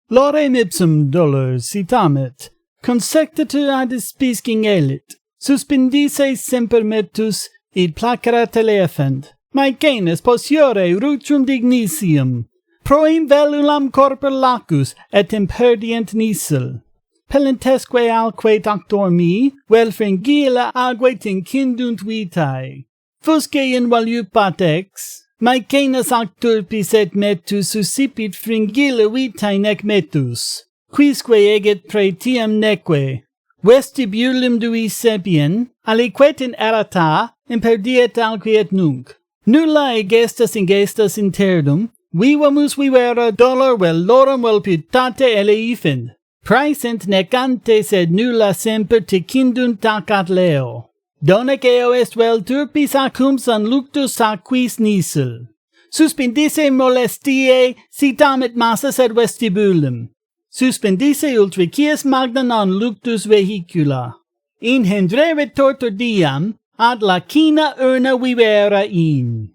Lorem ipsum dolor citamet, consectetur ad spisking elit, suspendisse semper metus, id placera telefent, Maecenas possiore rutrum dignisium, proim velulam corper lacus et imperdient nisel. Pelentesque alque doctor me, vel fringilla ague tincindunt vitae. Fusque invalup patex, Maecenas acturpis et metus suscipit fringilla vitae nec metus, quisque eget pretiam neque. Vestibulum dui sepien, aliquet in errata, imperdiet alque et nunc. Nulla egestas ingestas interdum, vivamus vivere dolor vel lorem vel putate eleifind. Praesent necante sed nulla semper ticindunt tacat leo. Donec eo est vel turpis acum san luctus aquis nisel. Suspendisse molestiae, citamet massas et vestibulum. Suspendisse ultricias magna non luctus vehicula. Inhendrevit tortor diem, ad lacina urna vivere in.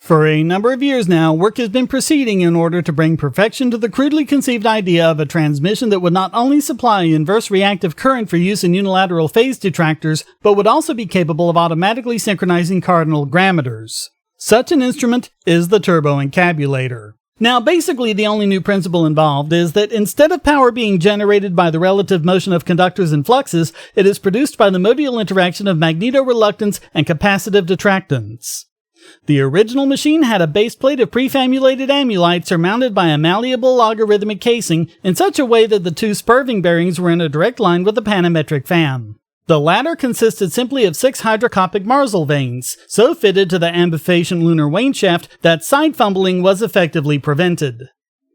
For a number of years now, work has been proceeding in order to bring perfection to the crudely conceived idea of a transmission that would not only supply inverse reactive current for use in unilateral phase detractors, but would also be capable of automatically synchronizing cardinal grammeters. Such an instrument is the turboencabulator. Now, basically the only new principle involved is that instead of power being generated by the relative motion of conductors and fluxes, it is produced by the modal interaction of magnetoreluctance and capacitive detractance. The original machine had a base plate of prefamulated amulite surmounted by a malleable logarithmic casing in such a way that the two spurving bearings were in a direct line with the panametric fan. The latter consisted simply of 6 hydrocopic Marsal vanes, so fitted to the ambifacient lunar waneshaft that side fumbling was effectively prevented.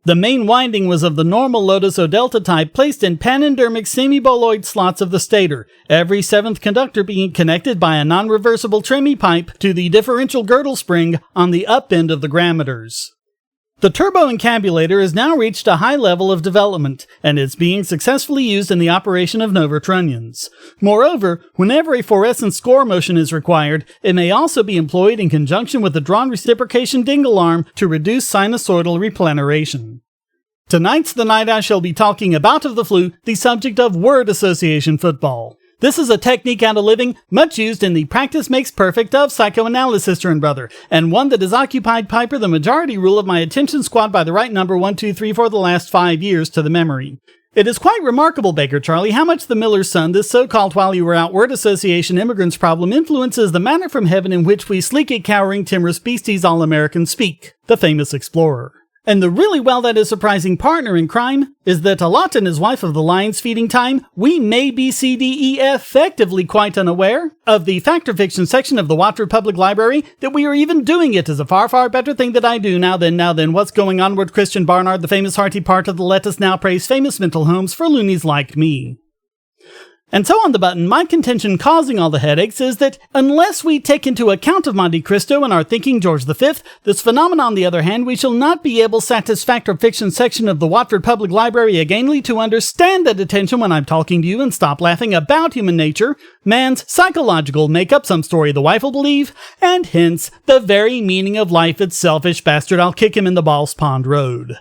The main winding was of the normal Lotus O-delta type placed in panendermic semiboloid slots of the stator, every 7th conductor being connected by a non-reversible Tremy pipe to the differential girdle spring on the up end of the grammeters. The turboencabulator has now reached a high level of development, and is being successfully used in the operation of Novatrunnions. Moreover, whenever a fluorescent score motion is required, it may also be employed in conjunction with the drawn reciprocation dingle arm to reduce sinusoidal repleneration. Tonight's the night I shall be talking about of the flu, the subject of word association football. This is a technique and a living much used in the practice makes perfect of psychoanalysis, sister and brother, and one that has occupied Piper the majority rule of my attention squad by the right number 1, 2, 3 for the last 5 years to the memory. It is quite remarkable, Baker Charlie, how much the miller's son, this so-called while you were out word association immigrants problem influences the manner from heaven in which we sleek cowering timorous beasties all-Americans speak, the famous explorer. And the really that is surprising partner in crime is that Alot and his wife of the lion's feeding time, we may be CDE effectively quite unaware of the fact or fiction section of the Watford Public Library that we are even doing it is a far, far better thing that I do now then what's going on with Christian Barnard, the famous hearty part of the Let Us Now Praise Famous Mental Homes for loonies like me. And so on the button, my contention causing all the headaches is that unless we take into account of Monte Cristo in our thinking George V, this phenomenon on the other hand, we shall not be able satisfactory fiction section of the Watford Public Library againly to understand that attention when I'm talking to you and stop laughing about human nature, man's psychological make-up, some story the wife will believe, and hence the very meaning of life itself, bastard, I'll kick him in the Balls Pond Road.